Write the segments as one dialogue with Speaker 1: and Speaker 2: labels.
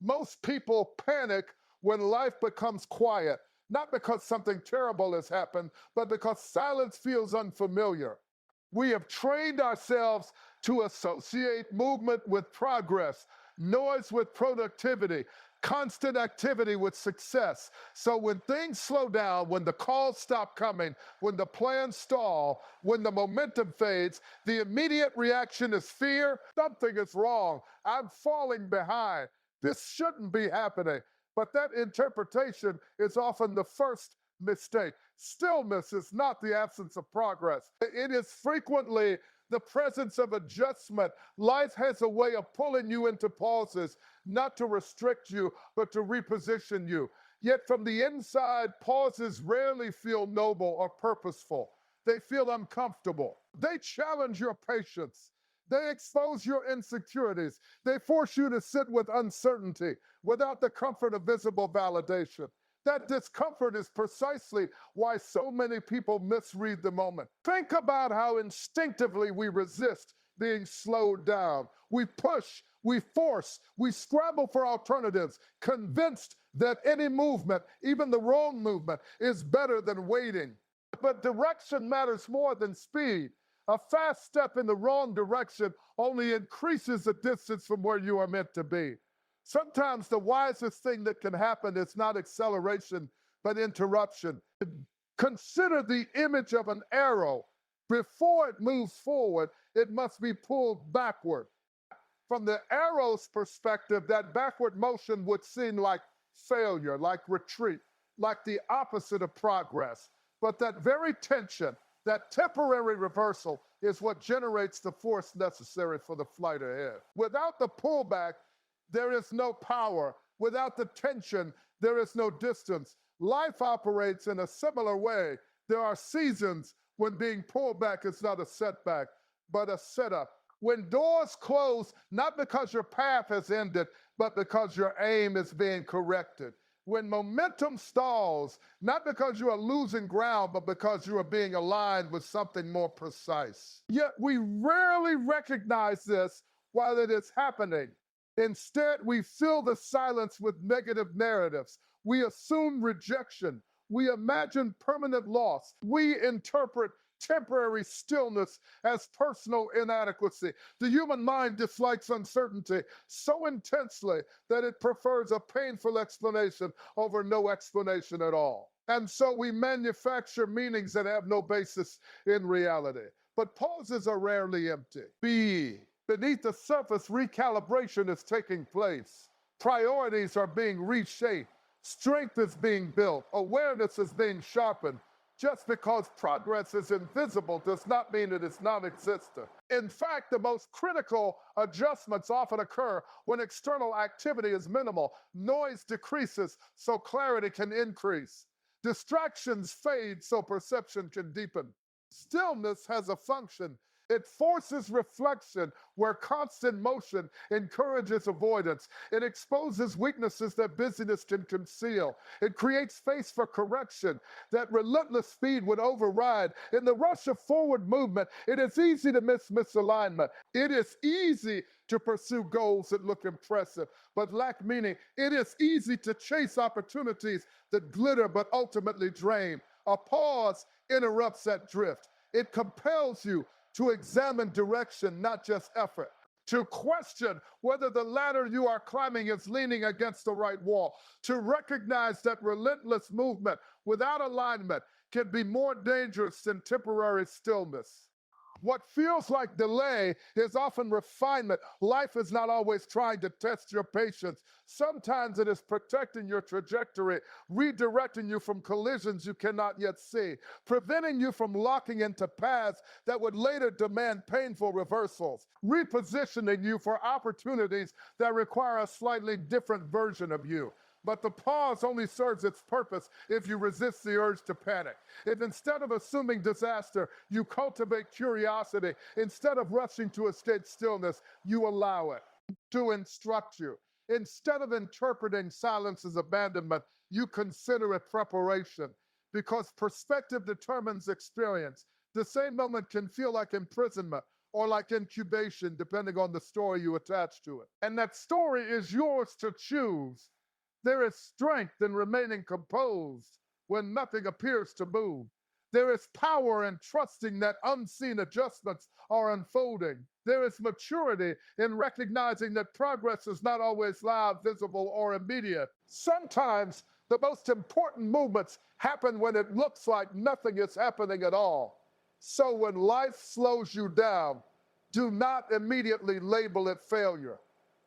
Speaker 1: Most people panic when life becomes quiet, not because something terrible has happened, but because silence feels unfamiliar. We have trained ourselves to associate movement with progress, noise with productivity, constant activity with success. So when things slow down, when the calls stop coming, when the plans stall, when the momentum fades, the immediate reaction is fear. Something is wrong. I'm falling behind. This shouldn't be happening. But that interpretation is often the first mistake. Stillness is not the absence of progress. It is frequently the presence of adjustment. Life has a way of pulling you into pauses, not to restrict you, but to reposition you. Yet from the inside, pauses rarely feel noble or purposeful. They feel uncomfortable. They challenge your patience. They expose your insecurities. They force you to sit with uncertainty without the comfort of visible validation. That discomfort is precisely why so many people misread the moment. Think about how instinctively we resist being slowed down. We push, we force, we scramble for alternatives, convinced that any movement, even the wrong movement, is better than waiting. But direction matters more than speed. A fast step in the wrong direction only increases the distance from where you are meant to be. Sometimes the wisest thing that can happen is not acceleration, but interruption. Consider the image of an arrow. Before it moves forward, it must be pulled backward. From the arrow's perspective, that backward motion would seem like failure, like retreat, like the opposite of progress. But that very tension, that temporary reversal, is what generates the force necessary for the flight ahead. Without the pullback, there is no power. Without the tension, there is no distance. Life operates in a similar way. There are seasons when being pulled back is not a setback, but a setup. When doors close, not because your path has ended, but because your aim is being corrected. When momentum stalls, not because you are losing ground, but because you are being aligned with something more precise. Yet we rarely recognize this while it is happening. Instead, we fill the silence with negative narratives. We assume rejection. We imagine permanent loss. We interpret temporary stillness as personal inadequacy. The human mind dislikes uncertainty so intensely that it prefers a painful explanation over no explanation at all. And so we manufacture meanings that have no basis in reality. But pauses are rarely empty. Beneath the surface, recalibration is taking place. Priorities are being reshaped. Strength is being built. Awareness is being sharpened. Just because progress is invisible does not mean it is non-existent. In fact, the most critical adjustments often occur when external activity is minimal. Noise decreases so clarity can increase. Distractions fade so perception can deepen. Stillness has a function. It forces reflection where constant motion encourages avoidance. It exposes weaknesses that busyness can conceal. It creates space for correction that relentless speed would override. In the rush of forward movement, it is easy to miss misalignment. It is easy to pursue goals that look impressive but lack meaning. It is easy to chase opportunities that glitter but ultimately drain. A pause interrupts that drift. It compels you to examine direction, not just effort. To question whether the ladder you are climbing is leaning against the right wall. To recognize that relentless movement without alignment can be more dangerous than temporary stillness. What feels like delay is often refinement. Life is not always trying to test your patience. Sometimes it is protecting your trajectory, redirecting you from collisions you cannot yet see, preventing you from locking into paths that would later demand painful reversals, repositioning you for opportunities that require a slightly different version of you. But the pause only serves its purpose if you resist the urge to panic. If instead of assuming disaster, you cultivate curiosity, instead of rushing to escape stillness, you allow it to instruct you. Instead of interpreting silence as abandonment, you consider it preparation. Because perspective determines experience. The same moment can feel like imprisonment or like incubation, depending on the story you attach to it. And that story is yours to choose. There is strength in remaining composed when nothing appears to move. There is power in trusting that unseen adjustments are unfolding. There is maturity in recognizing that progress is not always loud, visible, or immediate. Sometimes the most important movements happen when it looks like nothing is happening at all. So when life slows you down, do not immediately label it failure.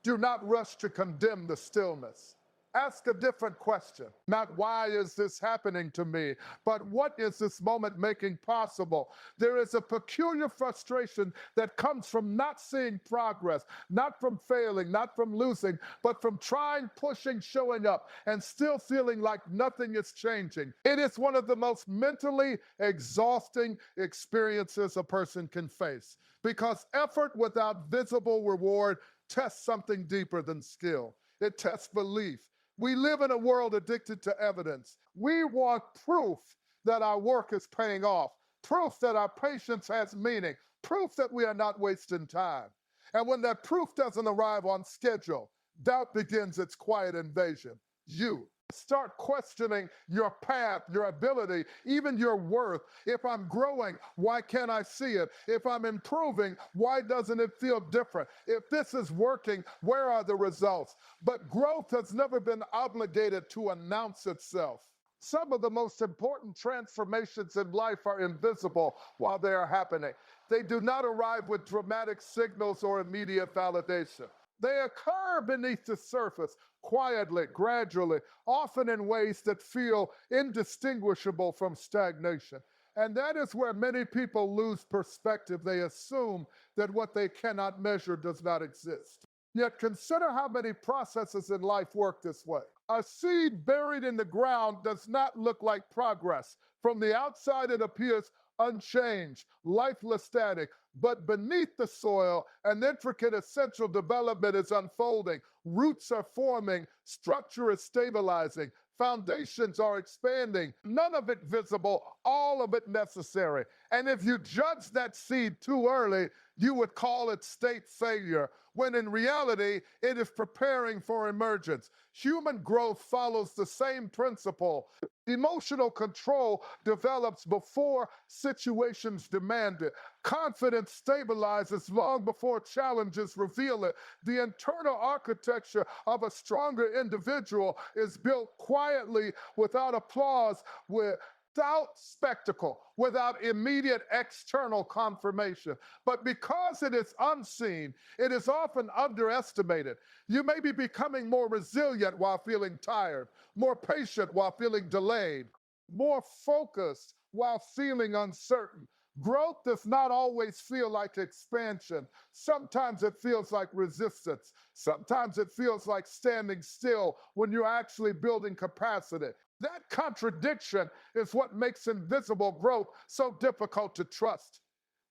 Speaker 1: Do not rush to condemn the stillness. Ask a different question. Not why is this happening to me, but what is this moment making possible? There is a peculiar frustration that comes from not seeing progress, not from failing, not from losing, but from trying, pushing, showing up, and still feeling like nothing is changing. It is one of the most mentally exhausting experiences a person can face because effort without visible reward tests something deeper than skill. It tests belief. We live in a world addicted to evidence. We want proof that our work is paying off, proof that our patience has meaning, proof that we are not wasting time. And when that proof doesn't arrive on schedule, doubt begins its quiet invasion. You start questioning your path, your ability, even your worth. If I'm growing, why can't I see it? If I'm improving, why doesn't it feel different? If this is working, where are the results? But growth has never been obligated to announce itself. Some of the most important transformations in life are invisible while they are happening. They do not arrive with dramatic signals or immediate validation. They occur beneath the surface, quietly, gradually, often in ways that feel indistinguishable from stagnation. And that is where many people lose perspective. They assume that what they cannot measure does not exist. Yet consider how many processes in life work this way. A seed buried in the ground does not look like progress. From the outside, it appears unchanged, lifeless, static. But beneath the soil, an intricate essential development is unfolding. Roots are forming, structure is stabilizing, foundations are expanding. None of it visible, all of it necessary. And if you judge that seed too early, you would call it state failure, when in reality, it is preparing for emergence. Human growth follows the same principle. Emotional control develops before situations demand it. Confidence stabilizes long before challenges reveal it. The internal architecture of a stronger individual is built quietly, without applause, without spectacle, without immediate external confirmation. But because it is unseen, it is often underestimated. You may be becoming more resilient while feeling tired, more patient while feeling delayed, more focused while feeling uncertain. Growth does not always feel like expansion. Sometimes it feels like resistance. Sometimes it feels like standing still when you're actually building capacity. That contradiction is what makes invisible growth so difficult to trust.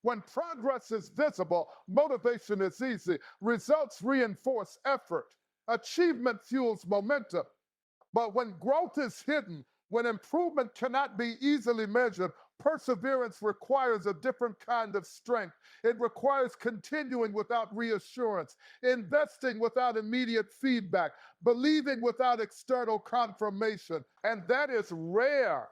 Speaker 1: When progress is visible, motivation is easy. Results reinforce effort. Achievement fuels momentum. But when growth is hidden, when improvement cannot be easily measured, perseverance requires a different kind of strength. It requires continuing without reassurance, investing without immediate feedback, believing without external confirmation. And that is rare.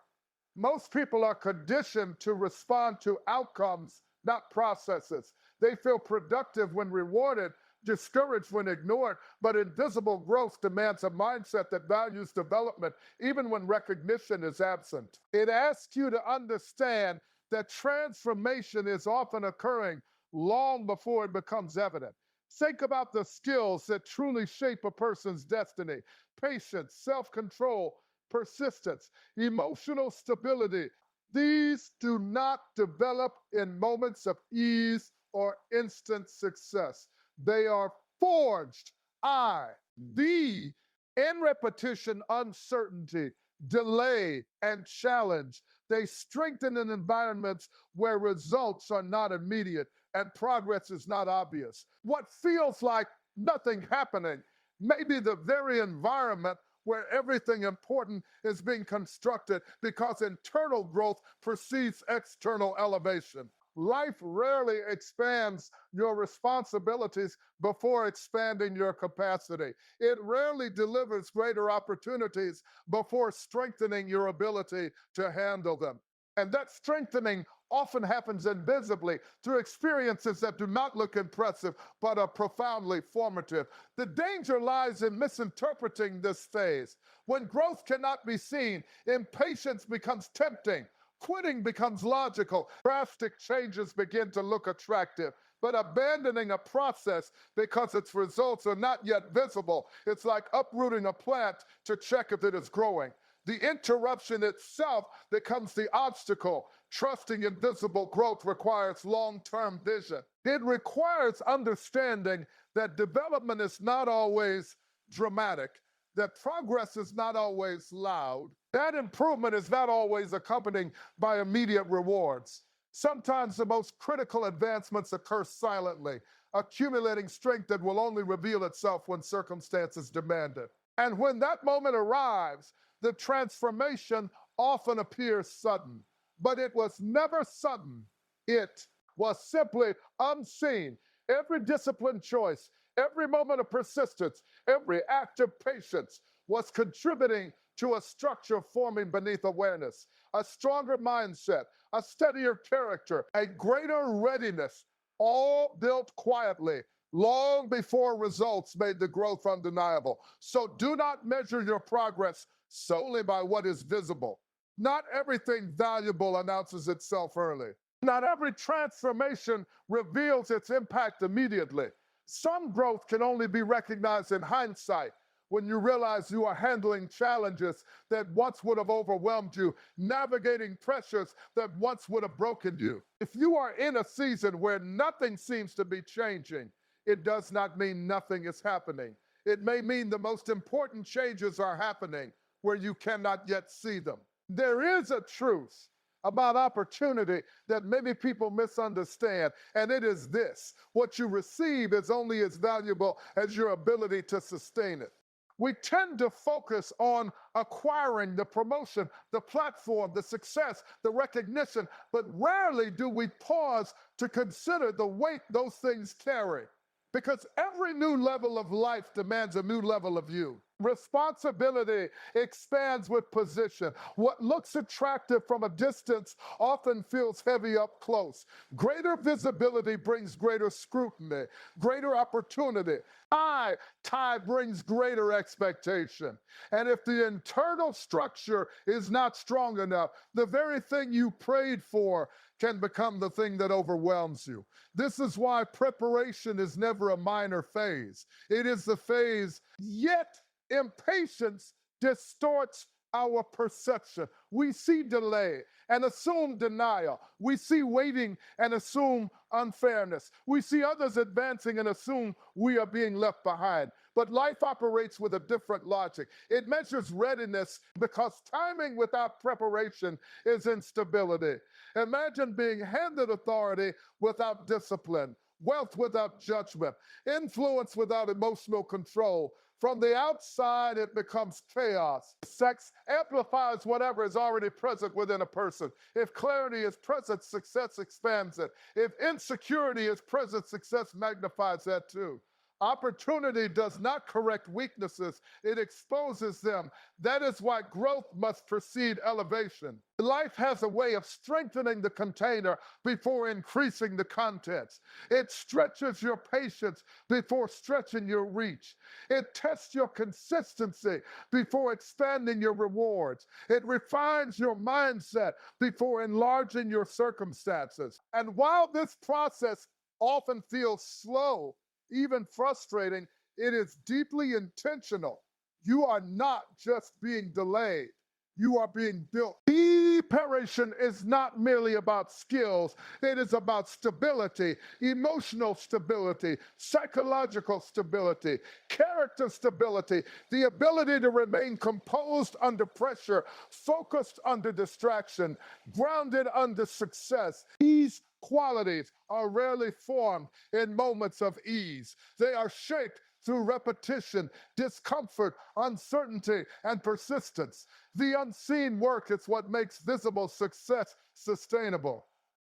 Speaker 1: Most people are conditioned to respond to outcomes, not processes. They feel productive when rewarded, discouraged when ignored, but invisible growth demands a mindset that values development even when recognition is absent. It asks you to understand that transformation is often occurring long before it becomes evident. Think about the skills that truly shape a person's destiny: patience, self-control, persistence, emotional stability. These do not develop in moments of ease or instant success. They are forged, the in repetition, uncertainty, delay, and challenge. They strengthen in environments where results are not immediate and progress is not obvious. What feels like nothing happening may be the very environment where everything important is being constructed, because internal growth precedes external elevation. Life rarely expands your responsibilities before expanding your capacity. It rarely delivers greater opportunities before strengthening your ability to handle them. And that strengthening often happens invisibly through experiences that do not look impressive but are profoundly formative. The danger lies in misinterpreting this phase. When growth cannot be seen, impatience becomes tempting. Quitting becomes logical. Drastic changes begin to look attractive. But abandoning a process because its results are not yet visible, it's like uprooting a plant to check if it is growing. The interruption itself becomes the obstacle. Trusting in visible growth requires long term vision. It requires understanding that development is not always dramatic, that progress is not always loud, that improvement is not always accompanied by immediate rewards. Sometimes the most critical advancements occur silently, accumulating strength that will only reveal itself when circumstances demand it. And when that moment arrives, the transformation often appears sudden. But it was never sudden, it was simply unseen. Every disciplined choice, every moment of persistence, every act of patience was contributing to a structure forming beneath awareness, a stronger mindset, a steadier character, a greater readiness, all built quietly, long before results made the growth undeniable. So do not measure your progress solely by what is visible. Not everything valuable announces itself early. Not every transformation reveals its impact immediately. Some growth can only be recognized in hindsight, when you realize you are handling challenges that once would have overwhelmed you, navigating pressures that once would have broken you. If you are in a season where nothing seems to be changing, it does not mean nothing is happening. It may mean the most important changes are happening where you cannot yet see them. There is a truth about opportunity that many people misunderstand, and it is this: what you receive is only as valuable as your ability to sustain it. We tend to focus on acquiring the promotion, the platform, the success, the recognition, but rarely do we pause to consider the weight those things carry. Because every new level of life demands a new level of you. Responsibility expands with position. What looks attractive from a distance often feels heavy up close. Greater visibility brings greater scrutiny, greater opportunity. High brings greater expectation. And if the internal structure is not strong enough, the very thing you prayed for can become the thing that overwhelms you. This is why preparation is never a minor phase. It is the phase, yet impatience distorts our perception. We see delay and assume denial. We see waiting and assume unfairness. We see others advancing and assume we are being left behind. But life operates with a different logic. It measures readiness because timing without preparation is instability. Imagine being handed authority without discipline, wealth without judgment, influence without emotional control. From the outside, it becomes chaos. Sex amplifies whatever is already present within a person. If clarity is present, success expands it. If insecurity is present, success magnifies that too. Opportunity does not correct weaknesses, it exposes them. That is why growth must precede elevation. Life has a way of strengthening the container before increasing the contents. It stretches your patience before stretching your reach. It tests your consistency before expanding your rewards. It refines your mindset before enlarging your circumstances. And while this process often feels slow, even frustrating, it is deeply intentional. You are not just being delayed, you are being built. Preparation is not merely about skills, it is about stability, emotional stability, psychological stability, character stability, the ability to remain composed under pressure, focused under distraction, grounded under success. These qualities are rarely formed in moments of ease. They are shaped through repetition, discomfort, uncertainty, and persistence. The unseen work is what makes visible success sustainable.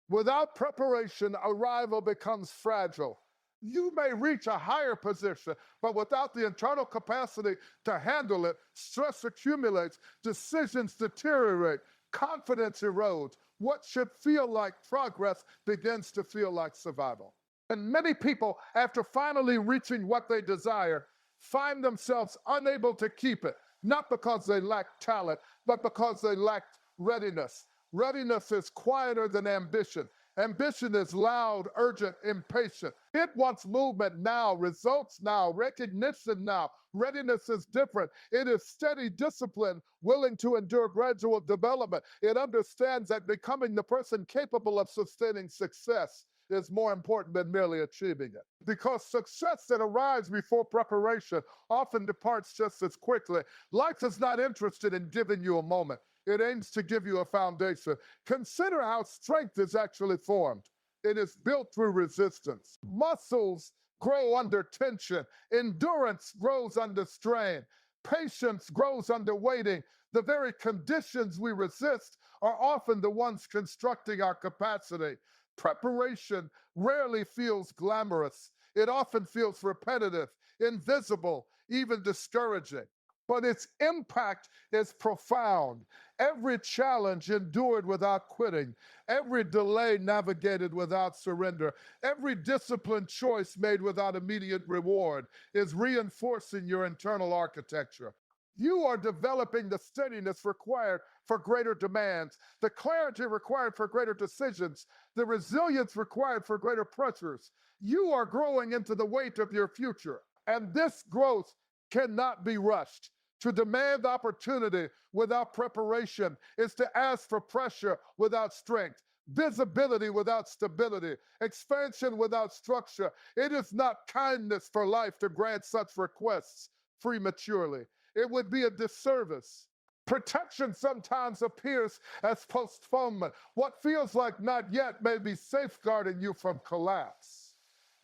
Speaker 1: Without preparation, arrival becomes fragile. You may reach a higher position, but without the internal capacity to handle it, stress accumulates, decisions deteriorate, confidence erodes. What should feel like progress begins to feel like survival. And many people, after finally reaching what they desire, find themselves unable to keep it, not because they lack talent, but because they lacked readiness. Readiness is quieter than ambition. Ambition is loud, urgent, impatient. It wants movement now, results now, recognition now. Readiness is different. It is steady discipline, willing to endure gradual development. It understands that becoming the person capable of sustaining success is more important than merely achieving it. Because success that arrives before preparation often departs just as quickly. Life is not interested in giving you a moment. It aims to give you a foundation. Consider how strength is actually formed. It is built through resistance. Muscles grow under tension. Endurance grows under strain. Patience grows under waiting. The very conditions we resist are often the ones constructing our capacity. Preparation rarely feels glamorous. It often feels repetitive, invisible, even discouraging. But its impact is profound. Every challenge endured without quitting, every delay navigated without surrender, every disciplined choice made without immediate reward is reinforcing your internal architecture. You are developing the steadiness required for greater demands, the clarity required for greater decisions, the resilience required for greater pressures. You are growing into the weight of your future, and this growth cannot be rushed. To demand opportunity without preparation is to ask for pressure without strength, visibility without stability, expansion without structure. It is not kindness for life to grant such requests prematurely. It would be a disservice. Protection sometimes appears as postponement. What feels like not yet may be safeguarding you from collapse.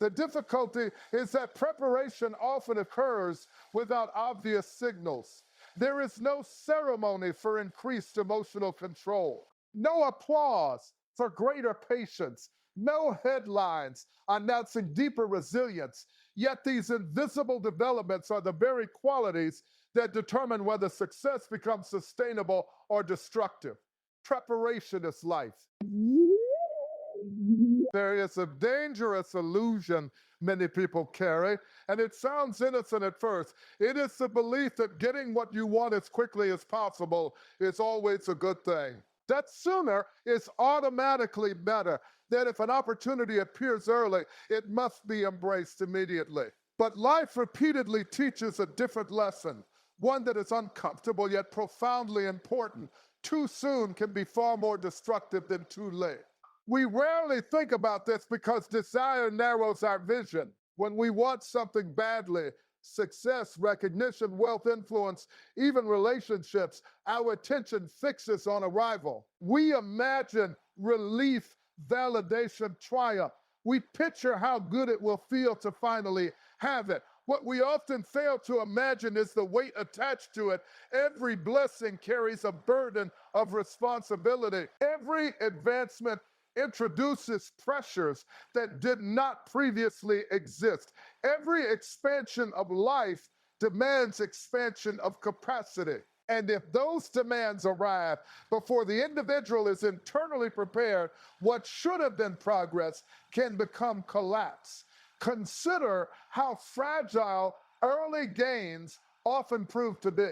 Speaker 1: The difficulty is that preparation often occurs without obvious signals. There is no ceremony for increased emotional control, no applause for greater patience, no headlines announcing deeper resilience. Yet these invisible developments are the very qualities that determine whether success becomes sustainable or destructive. Preparation is life. There is a dangerous illusion many people carry, and it sounds innocent at first. It is the belief that getting what you want as quickly as possible is always a good thing. That sooner is automatically better. That if an opportunity appears early, it must be embraced immediately. But life repeatedly teaches a different lesson, one that is uncomfortable yet profoundly important. Too soon can be far more destructive than too late. We rarely think about this because desire narrows our vision. When we want something badly, success, recognition, wealth, influence, even relationships, our attention fixes on arrival. We imagine relief, validation, triumph. We picture how good it will feel to finally have it. What we often fail to imagine is the weight attached to it. Every blessing carries a burden of responsibility. Every advancement introduces pressures that did not previously exist. Every expansion of life demands expansion of capacity. And if those demands arrive before the individual is internally prepared, what should have been progress can become collapse. Consider how fragile early gains often prove to be.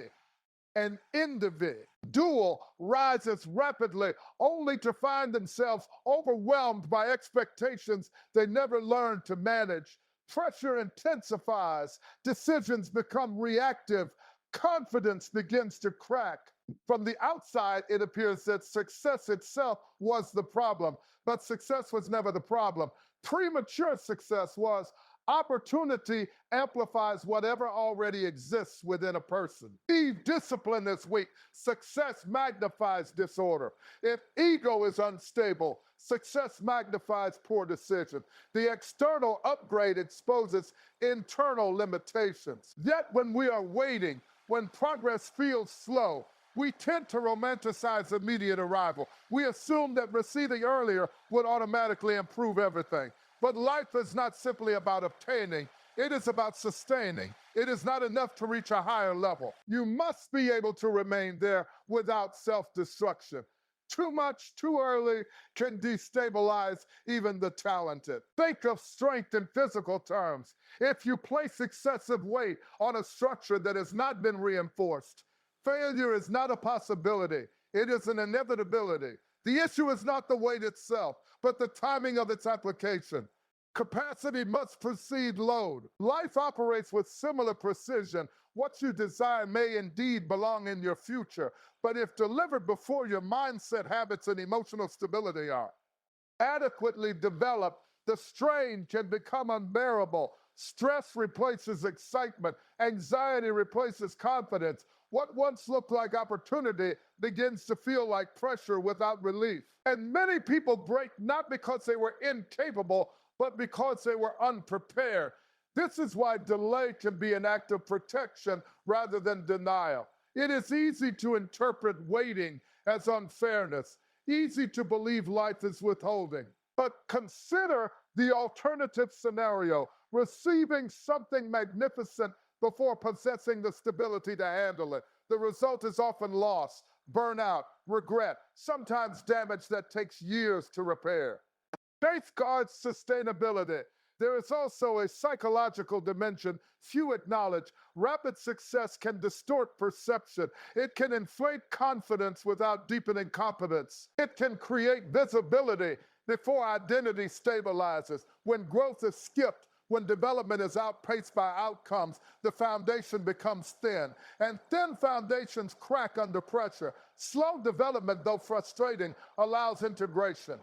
Speaker 1: An individual rises rapidly only to find themselves overwhelmed by expectations they never learned to manage. Pressure intensifies, decisions become reactive, confidence begins to crack. From the outside, it appears that success itself was the problem, but success was never the problem. Premature success was. Opportunity amplifies whatever already exists within a person. If discipline is weak, success magnifies disorder. If ego is unstable, success magnifies poor decision. The external upgrade exposes internal limitations. Yet when we are waiting, when progress feels slow, We tend to romanticize immediate arrival. We assume that receiving earlier would automatically improve everything. But life is not simply about obtaining, it is about sustaining. It is not enough to reach a higher level. You must be able to remain there without self-destruction. Too much, too early can destabilize even the talented. Think of strength in physical terms. If you place excessive weight on a structure that has not been reinforced, failure is not a possibility, it is an inevitability. The issue is not the weight itself, but the timing of its application. Capacity must precede load. Life operates with similar precision. What you desire may indeed belong in your future, but if delivered before your mindset, habits, and emotional stability are adequately developed, the strain can become unbearable. Stress replaces excitement. Anxiety replaces confidence. What once looked like opportunity begins to feel like pressure without relief. And many people break not because they were incapable, but because they were unprepared. This is why delay can be an act of protection rather than denial. It is easy to interpret waiting as unfairness, easy to believe life is withholding. But consider the alternative scenario, receiving something magnificent before possessing the stability to handle it. The result is often loss, burnout, regret, sometimes damage that takes years to repair. Safeguards sustainability. There is also a psychological dimension few acknowledge. Rapid success can distort perception. It can inflate confidence without deepening competence. It can create visibility before identity stabilizes. When growth is skipped, when development is outpaced by outcomes, the foundation becomes thin. And thin foundations crack under pressure. Slow development, though frustrating, allows integration.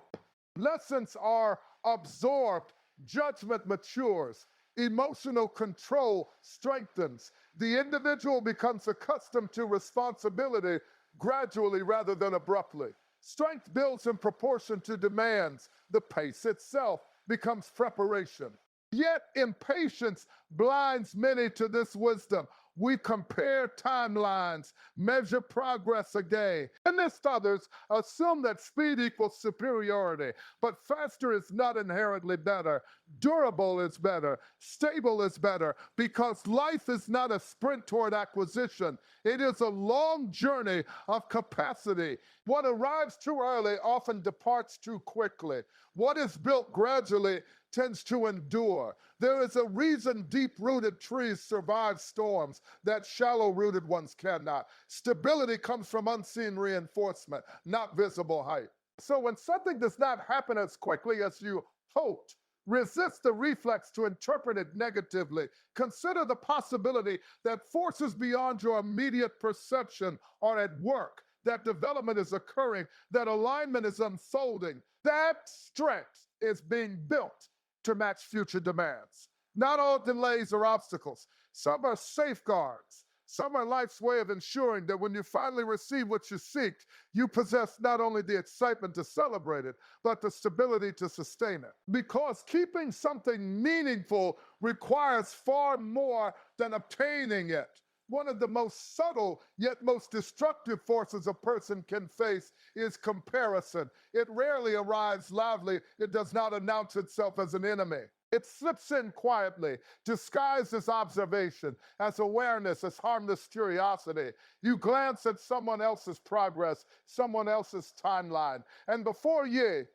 Speaker 1: Lessons are absorbed, judgment matures, emotional control strengthens. The individual becomes accustomed to responsibility gradually rather than abruptly. Strength builds in proportion to demands. The pace itself becomes preparation. Yet impatience blinds many to this wisdom. We compare timelines, measure progress again, and others assume that speed equals superiority. But faster is not inherently better. Durable is better. Stable is better, because life is not a sprint toward acquisition. It is a long journey of capacity. What arrives too early often departs too quickly. What is built gradually tends to endure. There is a reason deep-rooted trees survive storms that shallow-rooted ones cannot. Stability comes from unseen reinforcement, not visible height. So when something does not happen as quickly as you hoped, resist the reflex to interpret it negatively. Consider the possibility that forces beyond your immediate perception are at work, that development is occurring, that alignment is unfolding, that strength is being built to match future demands. Not all delays are obstacles. Some are safeguards. Some are life's way of ensuring that when you finally receive what you seek, you possess not only the excitement to celebrate it, but the stability to sustain it. Because keeping something meaningful requires far more than obtaining it. One of the most subtle yet most destructive forces a person can face is comparison. It rarely arrives loudly. It does not announce itself as an enemy. It slips in quietly, disguised as observation, as awareness, as harmless curiosity. You glance at someone else's progress, someone else's timeline, and before you,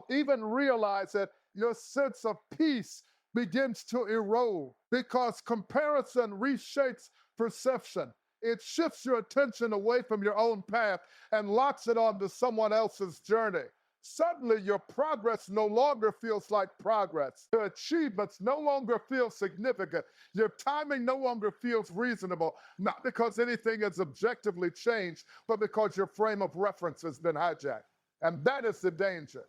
Speaker 1: even realize it, your sense of peace begins to erode, because comparison reshapes perception. It shifts your attention away from your own path and locks it onto someone else's journey. Suddenly, your progress no longer feels like progress. Your achievements no longer feel significant. Your timing no longer feels reasonable, not because anything has objectively changed, but because your frame of reference has been hijacked. And that is the danger.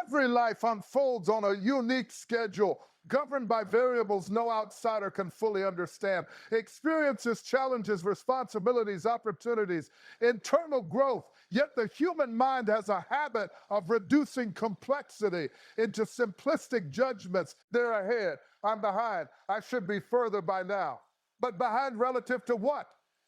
Speaker 1: Every life unfolds on a unique schedule, governed by variables no outsider can fully understand. Experiences, challenges, responsibilities, opportunities, internal growth. Yet the human mind has a habit of reducing complexity into simplistic judgments. They're ahead, I'm behind, I should be further by now. But behind relative to what?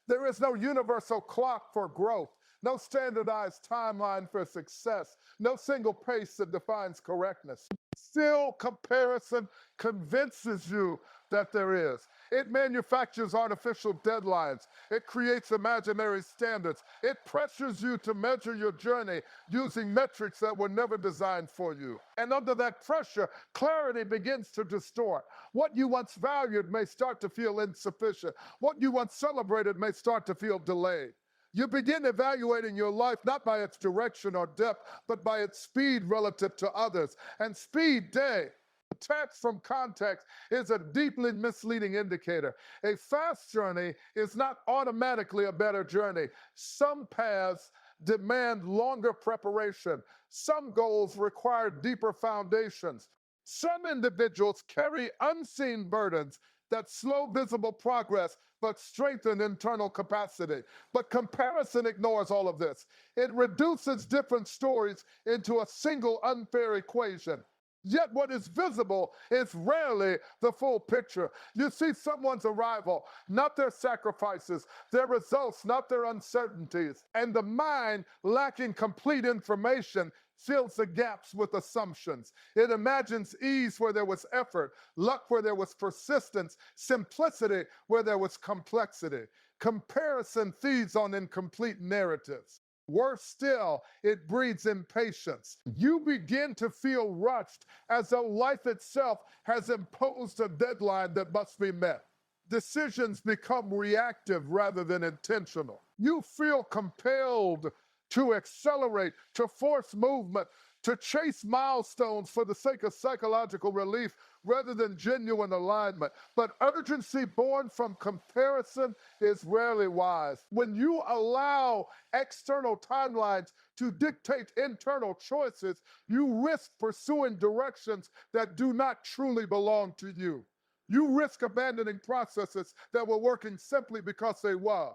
Speaker 1: There is no universal clock for growth, no standardized timeline for success, no single pace that defines correctness. Still, comparison convinces you that there is. It manufactures artificial deadlines. It creates imaginary standards. It pressures you to measure your journey using metrics that were never designed for you. And under that pressure, clarity begins to distort. What you once valued may start to feel insufficient. What you once celebrated may start to feel delayed. You begin evaluating your life not by its direction or depth, but by its speed relative to others. And speed, detached from context, is a deeply misleading indicator. A fast journey is not automatically a better journey. Some paths demand longer preparation. Some goals require deeper foundations. Some individuals carry unseen burdens that slow visible progress but strengthen internal capacity. But comparison ignores all of this. It reduces different stories into a single unfair equation. Yet what is visible is rarely the full picture. You see someone's arrival, not their sacrifices, their results, not their uncertainties. And the mind, lacking complete information, fills the gaps with assumptions. It imagines ease where there was effort, luck where there was persistence, simplicity where there was complexity. Comparison feeds on incomplete narratives. Worse still, it breeds impatience. You begin to feel rushed as though life itself has imposed a deadline that must be met. Decisions become reactive rather than intentional. You feel compelled to accelerate, to force movement, to chase milestones for the sake of psychological relief rather than genuine alignment. But urgency born from comparison is rarely wise. When you allow external timelines to dictate internal choices, you risk pursuing directions that do not truly belong to you. You risk abandoning processes that were working simply because they were.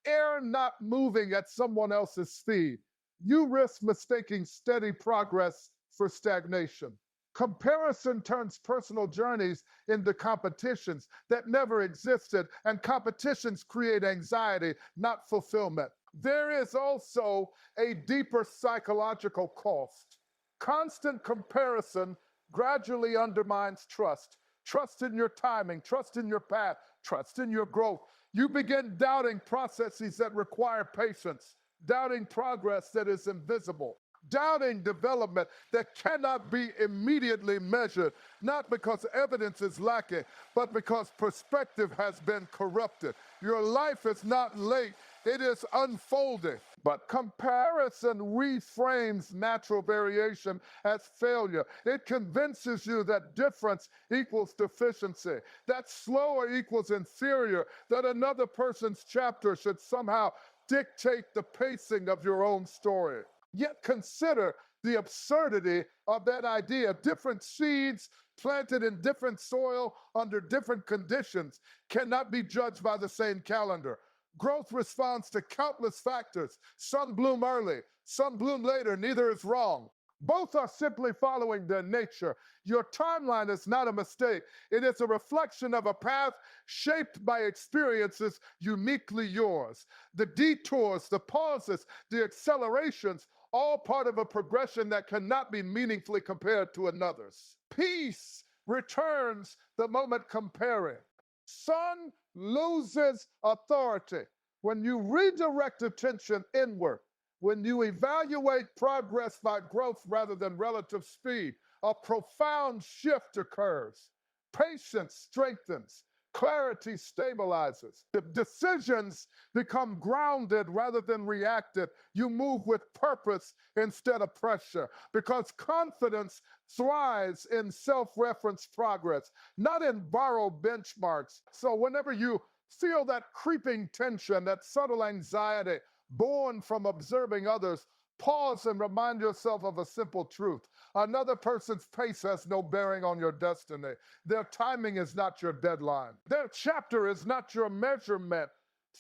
Speaker 1: Air not moving at someone else's speed. You risk mistaking steady progress for stagnation. Comparison turns personal journeys into competitions that never existed, and competitions create anxiety, not fulfillment. There is also a deeper psychological cost. Constant comparison gradually undermines trust. Trust in your timing, trust in your path, trust in your growth. You begin doubting processes that require patience, doubting progress that is invisible, doubting development that cannot be immediately measured, not because evidence is lacking, but because perspective has been corrupted. Your life is not late, it is unfolding. But comparison reframes natural variation as failure. It convinces you that difference equals deficiency, that slower equals inferior, that another person's chapter should somehow dictate the pacing of your own story. Yet consider the absurdity of that idea. Different seeds planted in different soil under different conditions cannot be judged by the same calendar. Growth responds to countless factors. Some bloom early, some bloom later, neither is wrong. Both are simply following their nature. Your timeline is not a mistake. It is a reflection of a path shaped by experiences uniquely yours. The detours, the pauses, the accelerations, all part of a progression that cannot be meaningfully compared to another's. Peace returns the moment comparing. Sun loses authority when you redirect attention inward. When you evaluate progress by growth rather than relative speed, a profound shift occurs. Patience strengthens. Clarity stabilizes. The decisions become grounded rather than reactive. You move with purpose instead of pressure because confidence thrives in self-reference progress, not in borrowed benchmarks. So whenever you feel that creeping tension, that subtle anxiety born from observing others, pause and remind yourself of a simple truth. Another person's pace has no bearing on your destiny. Their timing is not your deadline. Their chapter is not your measurement.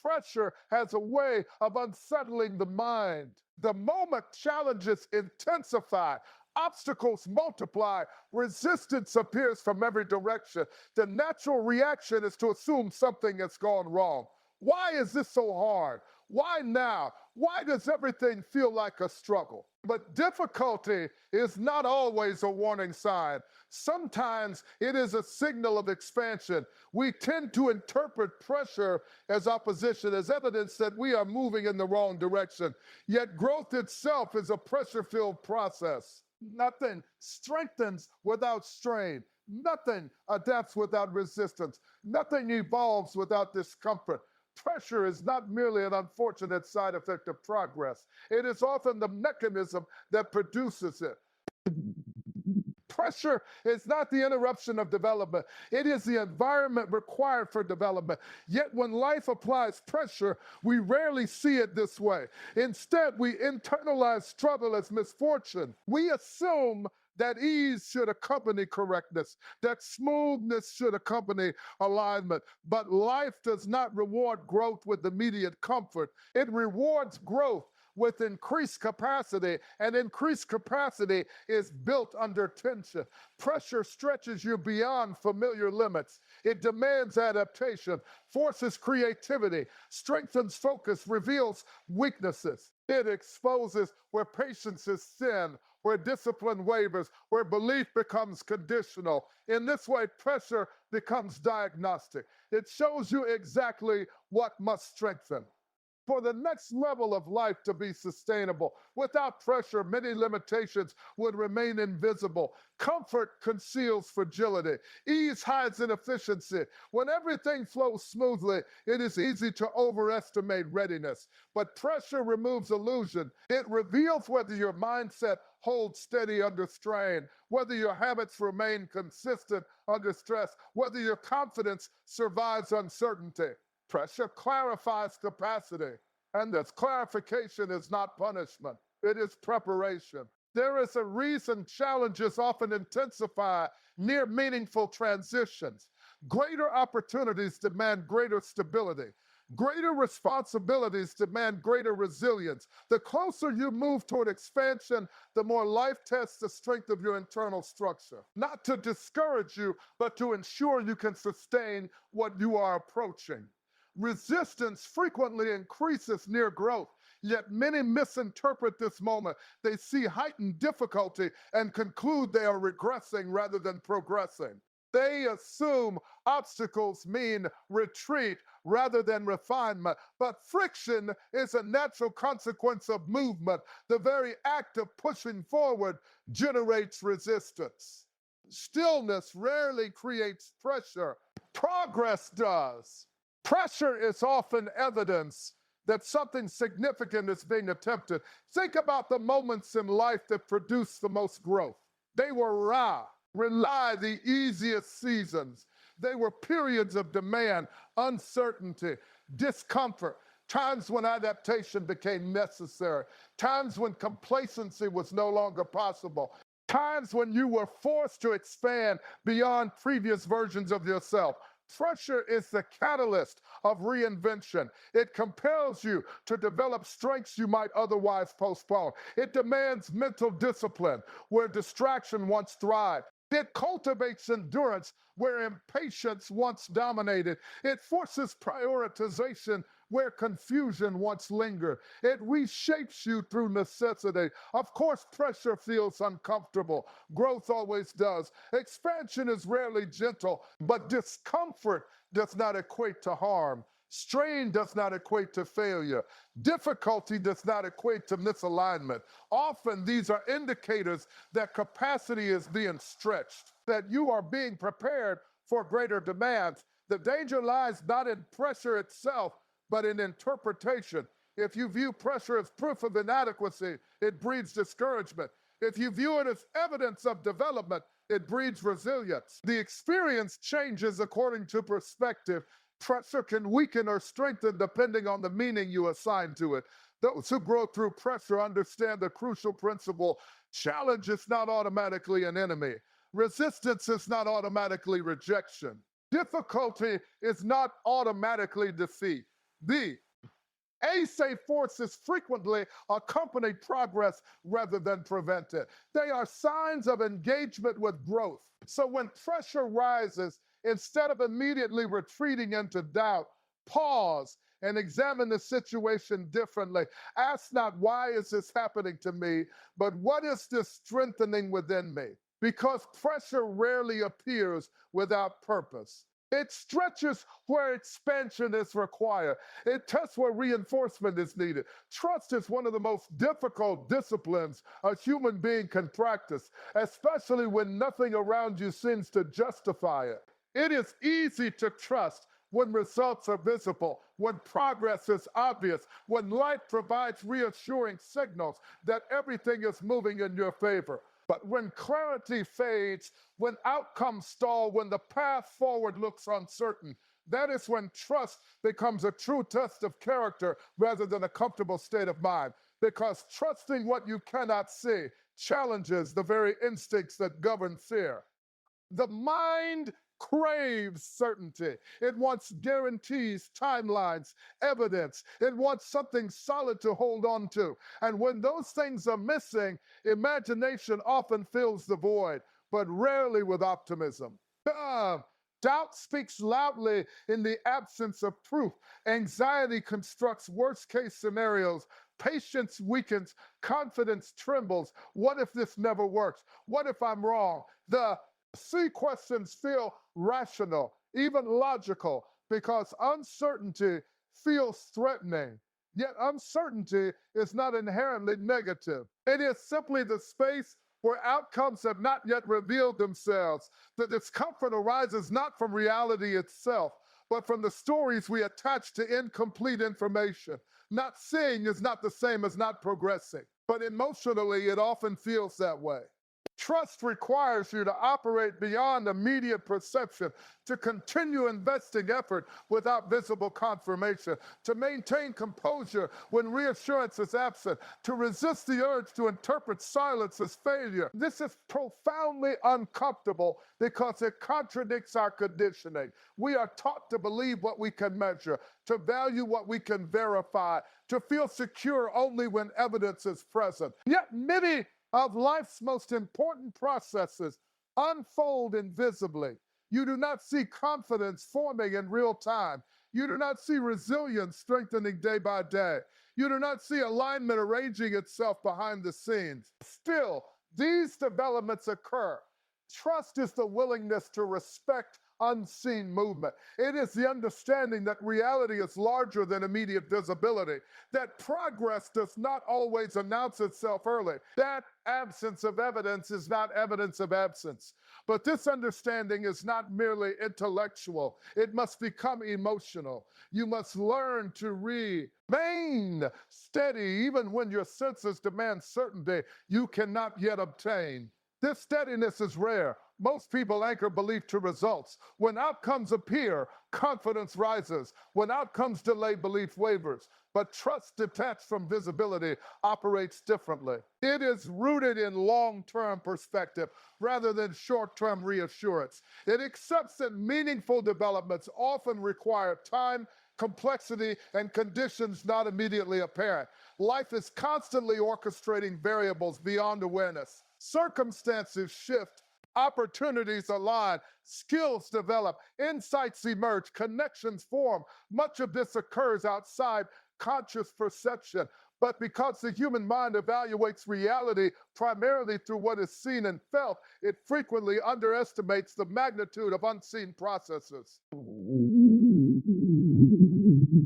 Speaker 1: Pressure has a way of unsettling the mind. The moment challenges intensify, obstacles multiply, resistance appears from every direction. The natural reaction is to assume something has gone wrong. Why is this so hard? Why now? Why does everything feel like a struggle? But difficulty is not always a warning sign. Sometimes it is a signal of expansion. We tend to interpret pressure as opposition, as evidence that we are moving in the wrong direction. Yet growth itself is a pressure-filled process. Nothing strengthens without strain. Nothing adapts without resistance. Nothing evolves without discomfort. Pressure is not merely an unfortunate side effect of progress. It is often the mechanism that produces it. Pressure is not the interruption of development. It is the environment required for development. Yet when life applies pressure, we rarely see it this way. Instead, we internalize struggle as misfortune. We assume that ease should accompany correctness, that smoothness should accompany alignment. But life does not reward growth with immediate comfort. It rewards growth with increased capacity, and increased capacity is built under tension. Pressure stretches you beyond familiar limits. It demands adaptation, forces creativity, strengthens focus, reveals weaknesses. It exposes where patience is sin, where discipline wavers, where belief becomes conditional. In this way, pressure becomes diagnostic. It shows you exactly what must strengthen. For the next level of life to be sustainable, without pressure, many limitations would remain invisible. Comfort conceals fragility. Ease hides inefficiency. When everything flows smoothly, it is easy to overestimate readiness. But pressure removes illusion. It reveals whether your mindset holds steady under strain, whether your habits remain consistent under stress, whether your confidence survives uncertainty. Pressure clarifies capacity, and this clarification is not punishment, it is preparation. There is a reason challenges often intensify near meaningful transitions. Greater opportunities demand greater stability. Greater responsibilities demand greater resilience. The closer you move toward expansion, the more life tests the strength of your internal structure. Not to discourage you, but to ensure you can sustain what you are approaching. Resistance frequently increases near growth, yet many misinterpret this moment. They see heightened difficulty and conclude they are regressing rather than progressing. They assume obstacles mean retreat rather than refinement. But friction is a natural consequence of movement. The very act of pushing forward generates resistance. Stillness rarely creates pressure, progress does. Pressure is often evidence that something significant is being attempted. Think about the moments in life that produce the most growth. They were the easiest seasons. They were periods of demand, uncertainty, discomfort, times when adaptation became necessary, times when complacency was no longer possible, times when you were forced to expand beyond previous versions of yourself. Pressure is the catalyst of reinvention. It compels you to develop strengths you might otherwise postpone. It demands mental discipline where distraction once thrived. It cultivates endurance where impatience once dominated. It forces prioritization where confusion once lingered. It reshapes you through necessity. Of course, pressure feels uncomfortable. Growth always does. Expansion is rarely gentle, but discomfort does not equate to harm. Strain does not equate to failure. Difficulty does not equate to misalignment. Often these are indicators that capacity is being stretched, that you are being prepared for greater demands. The danger lies not in pressure itself, but in interpretation. If you view pressure as proof of inadequacy, it breeds discouragement. If you view it as evidence of development, it breeds resilience. The experience changes according to perspective. Pressure can weaken or strengthen depending on the meaning you assign to it. Those who grow through pressure understand the crucial principle: challenge is not automatically an enemy. Resistance is not automatically rejection. Difficulty is not automatically defeat. B, safe forces frequently accompany progress rather than prevent it. They are signs of engagement with growth. So when pressure rises, instead of immediately retreating into doubt, pause and examine the situation differently. Ask not, why is this happening to me, but what is this strengthening within me? Because pressure rarely appears without purpose. It stretches where expansion is required. It tests where reinforcement is needed. Trust is one of the most difficult disciplines a human being can practice, especially when nothing around you seems to justify it. It is easy to trust when results are visible, when progress is obvious, when life provides reassuring signals that everything is moving in your favor. But when clarity fades, when outcomes stall, when the path forward looks uncertain, that is when trust becomes a true test of character rather than a comfortable state of mind. Because trusting what you cannot see challenges the very instincts that govern fear. The mind craves certainty. It wants guarantees, timelines, evidence. It wants something solid to hold on to. And when those things are missing, imagination often fills the void, but rarely with optimism. Doubt speaks loudly in the absence of proof. Anxiety constructs worst case scenarios. Patience weakens. Confidence trembles. What if this never works? What if I'm wrong? The C questions feel rational, even logical, because uncertainty feels threatening. Yet uncertainty is not inherently negative. It is simply the space where outcomes have not yet revealed themselves. The discomfort arises not from reality itself, but from the stories we attach to incomplete information. Not seeing is not the same as not progressing, but emotionally it often feels that way. Trust requires you to operate beyond immediate perception, to continue investing effort without visible confirmation, to maintain composure when reassurance is absent, to resist the urge to interpret silence as failure. This is profoundly uncomfortable because it contradicts our conditioning. We are taught to believe what we can measure, to value what we can verify, to feel secure only when evidence is present. Yet many of life's most important processes unfold invisibly. You do not see confidence forming in real time. You do not see resilience strengthening day by day. You do not see alignment arranging itself behind the scenes. Still, these developments occur. Trust is the willingness to respect unseen movement. It is the understanding that reality is larger than immediate visibility, that progress does not always announce itself early, that absence of evidence is not evidence of absence. But this understanding is not merely intellectual, it must become emotional. You must learn to remain steady even when your senses demand certainty you cannot yet obtain. This steadiness is rare. Most people anchor belief to results. When outcomes appear, confidence rises. When outcomes delay, belief wavers. But trust detached from visibility operates differently. It is rooted in long-term perspective rather than short-term reassurance. It accepts that meaningful developments often require time, complexity, and conditions not immediately apparent. Life is constantly orchestrating variables beyond awareness. Circumstances shift, opportunities align, skills develop, insights emerge, connections form. Much of this occurs outside conscious perception. But because the human mind evaluates reality primarily through what is seen and felt, it frequently underestimates the magnitude of unseen processes.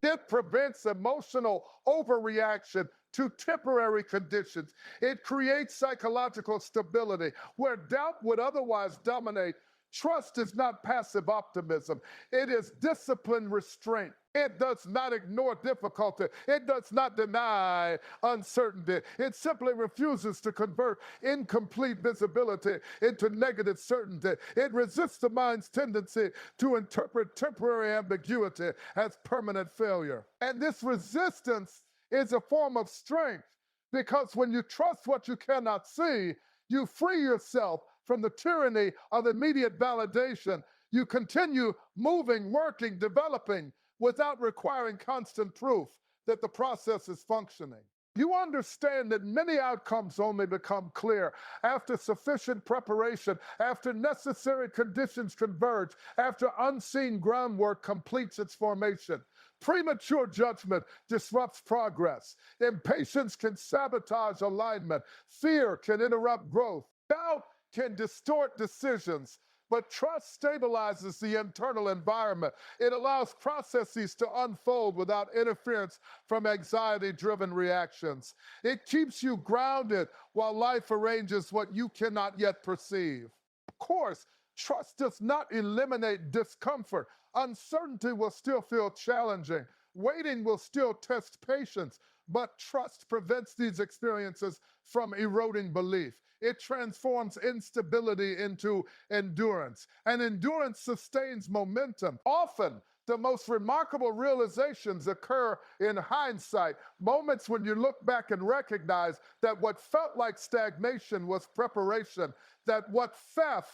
Speaker 1: It prevents emotional overreaction to temporary conditions. It creates psychological stability where doubt would otherwise dominate. Trust is not passive optimism. It is disciplined restraint. It does not ignore difficulty. It does not deny uncertainty. It simply refuses to convert incomplete visibility into negative certainty. It resists the mind's tendency to interpret temporary ambiguity as permanent failure. And this resistance is a form of strength because when you trust what you cannot see, you free yourself from the tyranny of immediate validation. You continue moving, working, developing without requiring constant proof that the process is functioning. You understand that many outcomes only become clear after sufficient preparation, after necessary conditions converge, after unseen groundwork completes its formation. Premature judgment disrupts progress. Impatience can sabotage alignment. Fear can interrupt growth. Doubt can distort decisions. But trust stabilizes the internal environment. It allows processes to unfold without interference from anxiety driven reactions. It keeps you grounded while life arranges what you cannot yet perceive. Of course, trust does not eliminate discomfort. Uncertainty will still feel challenging. Waiting will still test patience, but trust prevents these experiences from eroding belief. It transforms instability into endurance, and endurance sustains momentum. Often, the most remarkable realizations occur in hindsight, moments when you look back and recognize that what felt like stagnation was preparation, that what felt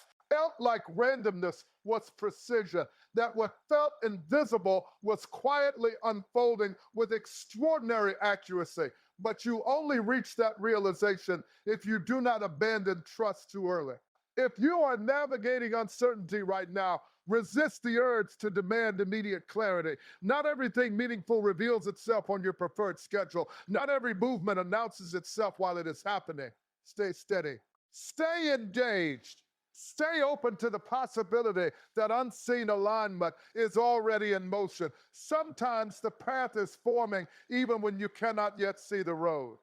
Speaker 1: like randomness was precision, that what felt invisible was quietly unfolding with extraordinary accuracy. But you only reach that realization if you do not abandon trust too early. If you are navigating uncertainty right now, resist the urge to demand immediate clarity. Not everything meaningful reveals itself on your preferred schedule. Not every movement announces itself while it is happening. Stay steady. Stay engaged. Stay open to the possibility that unseen alignment is already in motion. Sometimes the path is forming even when you cannot yet see the road.